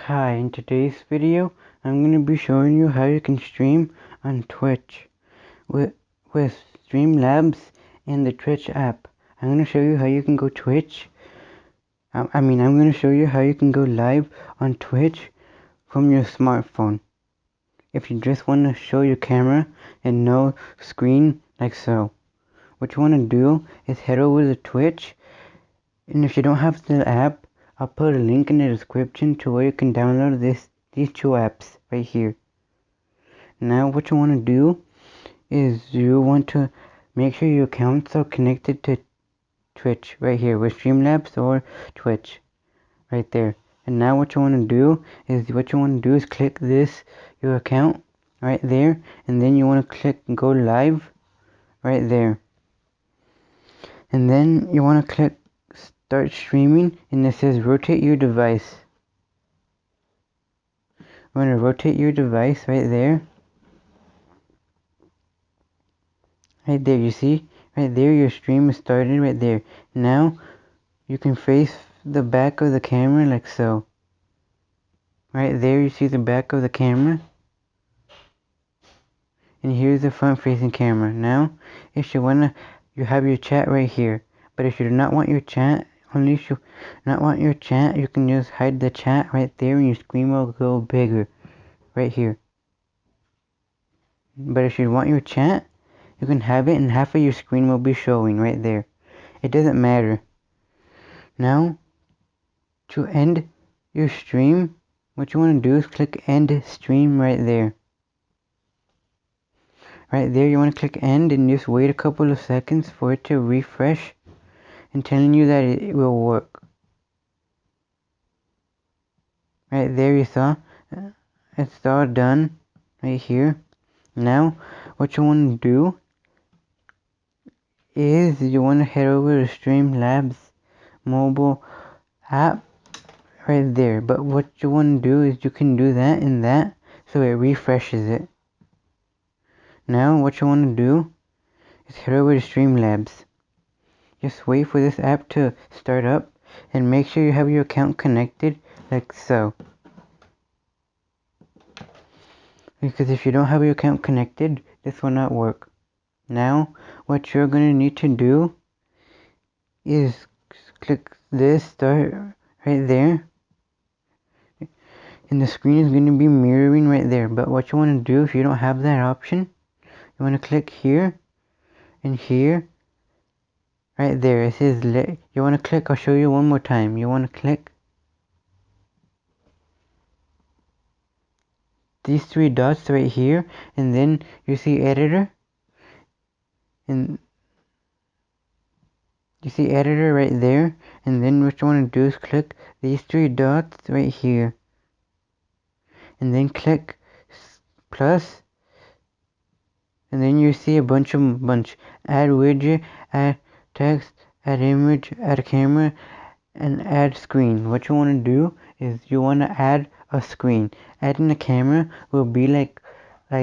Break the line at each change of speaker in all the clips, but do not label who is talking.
Hi, in today's video, I'm going to be showing you how you can stream on Twitch with Streamlabs and the Twitch app. I'm going to show you how you can go Twitch. I'm going to show you how you can go live on Twitch from your smartphone. If you just want to show your camera and no screen like so. What you want to do is head over to Twitch, and if you don't have the app, I'll put a link in the description to where you can download these two apps right here. Now what you want to do is you want to make sure your accounts are connected to Twitch right here with Streamlabs or Twitch right there. And now what you want to do is click your account right there, and then you want to click go live right there. And then you want to click start streaming, and it says rotate your device. You want to rotate your device right there. Right there, you see? Right there, your stream is started right there. Now, you can face the back of the camera like so. Right there, you see the back of the camera. And here's the front facing camera. Now, if you wanna, you have your chat right here. But if you do not want your chat, you can just hide the chat right there and your screen will go bigger. Right here. But if you want your chat, you can have it and half of your screen will be showing right there. It doesn't matter. Now, to end your stream, what you want to do is click end stream right there. Right there, you want to click end and just wait a couple of seconds for it to refresh and telling you that it will work. Right there, you saw it's all done right here. Now, what you want to do is you want to head over to Streamlabs mobile app right there. But what you want to do is you can do that and that so it refreshes it. Now what you want to do is head over to Streamlabs. Just wait for this app to start up and make sure you have your account connected like so. Because if you don't have your account connected, this will not work. Now what you're going to need to do is click this start right there. And the screen is going to be mirroring right there. But what you want to do if you don't have that option, you want to click here and here right there. It says you want to click, I'll show you one more time. You want to click these three dots right here, and then you see editor, and you see editor right there, and then what you want to do is click these three dots right here, and then click plus, and then you see a bunch add widget, add text, add image, add camera, and add screen. What you want to do is you want to add a screen. Adding a camera will be like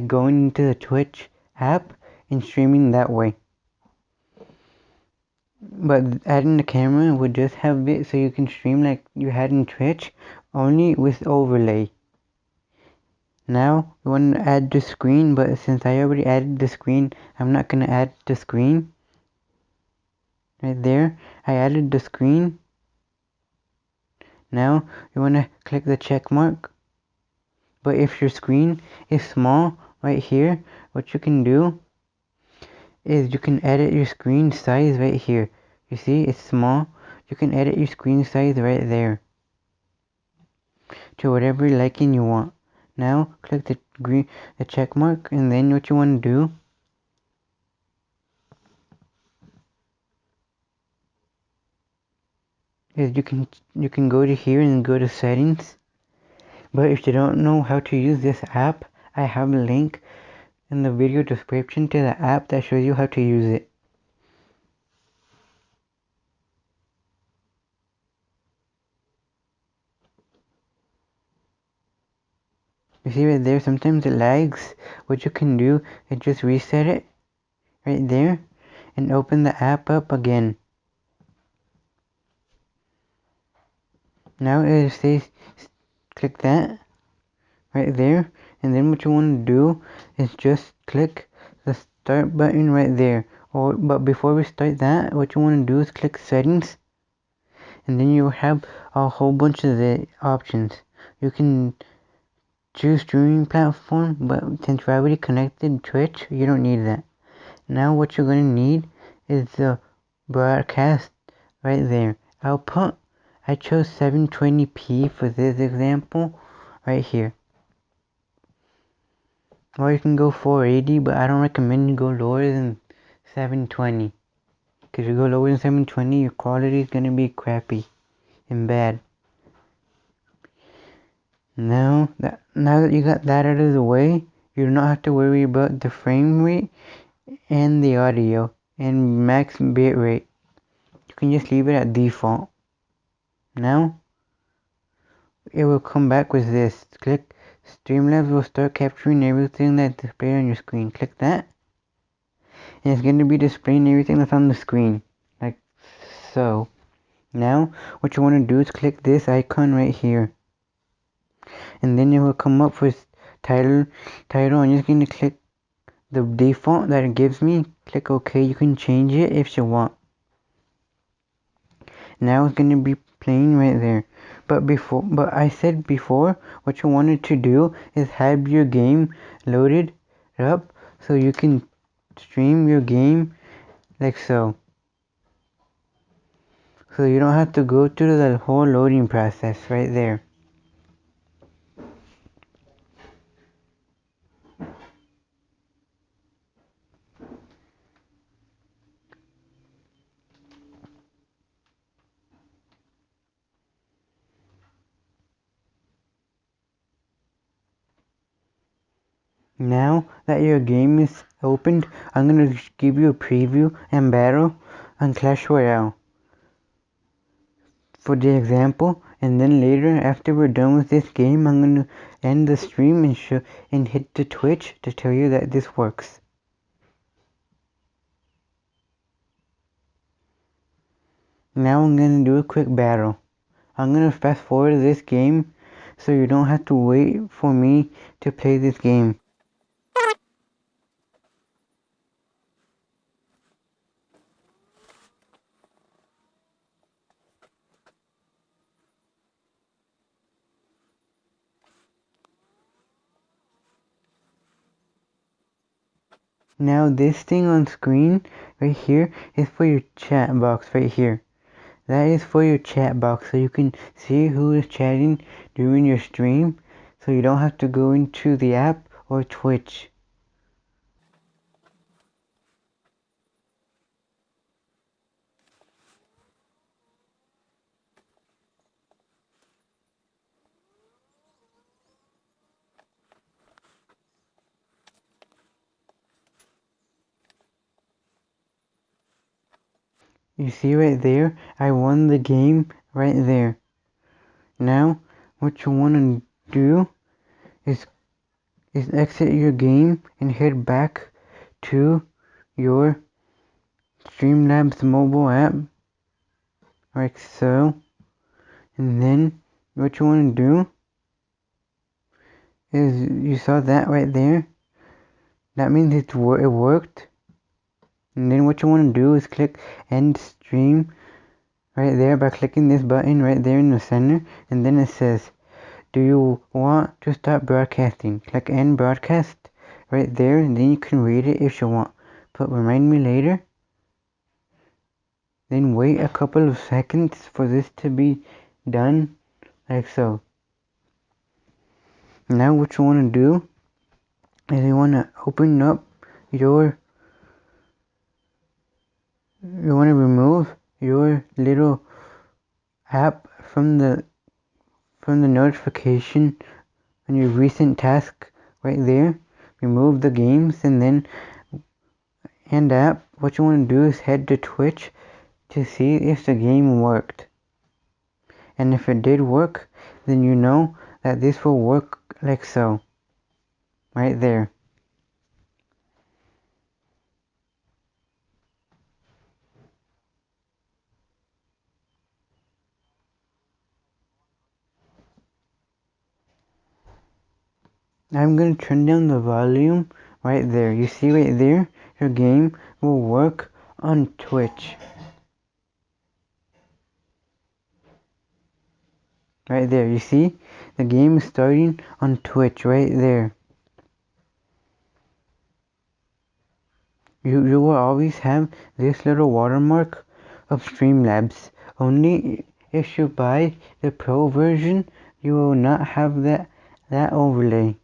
going into the Twitch app and streaming that way. But adding the camera would just have it so you can stream like you had in Twitch, only with overlay. Now we want to add the screen, but since I already added the screen, I'm not going to add the screen. Right there, I added the screen. Now you want to click the check mark. But if your screen is small right here, what you can do is you can edit your screen size right here. You see it's small. You can edit your screen size right there to whatever liking you want. Now click the check mark, and then what you want to do is you can go to here and go to settings. But if you don't know how to use this app, I have a link in the video description to the app that shows you how to use it. You see right there, sometimes it lags. What you can do is just reset it right there and open the app up again. Now it says click that right there, and then what you want to do is just click the start button right there. But before we start that, what you want to do is click settings, and then you have a whole bunch of the options. You can choose streaming platform, but since we're already connected to Twitch, you don't need that. Now what you're going to need is the broadcast right there. Output, I chose 720p for this example right here. Or you can go 480, but I don't recommend you go lower than 720. Because if you go lower than 720, your quality is going to be crappy and bad. Now that you got that out of the way, you do not have to worry about the frame rate and the audio and max bitrate. You can just leave it at default. Now it will come back with this. Click Streamlabs will start capturing everything that's displayed on your screen. Click that, and it's going to be displaying everything that's on the screen, like so. Now what you want to do is click this icon right here, and then it will come up with title. I'm just going to click the default that it gives me. Click OK. You can change it if you want. Now it's going to be playing right there. But I said before, what you wanted to do is have your game loaded up so you can stream your game like so. So you don't have to go through the whole loading process right there. Now that your game is opened, I'm going to give you a preview and battle on Clash Royale for the example, and then later after we're done with this game, I'm going to end the stream and hit the Twitch to tell you that this works. Now I'm going to do a quick battle. I'm going to fast forward this game so you don't have to wait for me to play this game. Now this thing on screen right here is for your chat box right here. That is for your chat box so you can see who is chatting during your stream, so you don't have to go into the app or Twitch. You see right there, I won the game right there. Now what you want to do is exit your game and head back to your Streamlabs mobile app like so, and then what you want to do is, you saw that right there, that means it worked. And then what you want to do is click end stream right there by clicking this button right there in the center, and then it says, do you want to start broadcasting? Click end broadcast right there, and then you can read it if you want, but remind me later. Then wait a couple of seconds for this to be done like so. Now what you want to do is you want to open up you want to remove your little app from the notification on your recent task right there. Remove the games, and then app. What you want to do is head to Twitch to see if the game worked. And if it did work, then you know that this will work like so. Right there. I'm going to turn down the volume right there. You see right there? Your game will work on Twitch. Right there, you see? The game is starting on Twitch right there. You will always have this little watermark of Streamlabs. Only if you buy the Pro version, you will not have that overlay.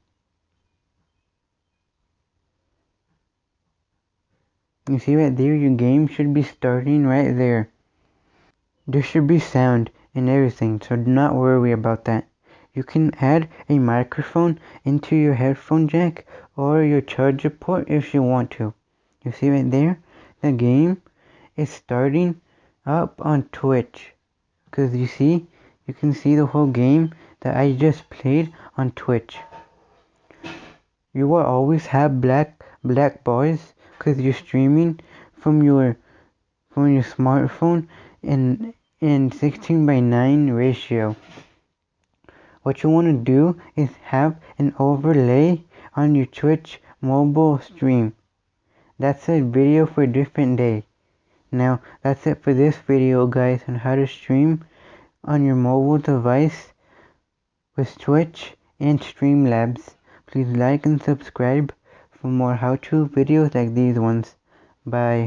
You see right there, your game should be starting right there. There should be sound and everything, so do not worry about that. You can add a microphone into your headphone jack or your charger port if you want to. You see right there? The game is starting up on Twitch. Because you see, you can see the whole game that I just played on Twitch. You will always have black bars because you're streaming from your smartphone in 16:9 ratio. What you want to do is have an overlay on your Twitch mobile stream. That's a video for a different day. Now, that's it for this video, guys, on how to stream on your mobile device with Twitch and Streamlabs. Please like and subscribe for more how-to videos like these ones. Bye.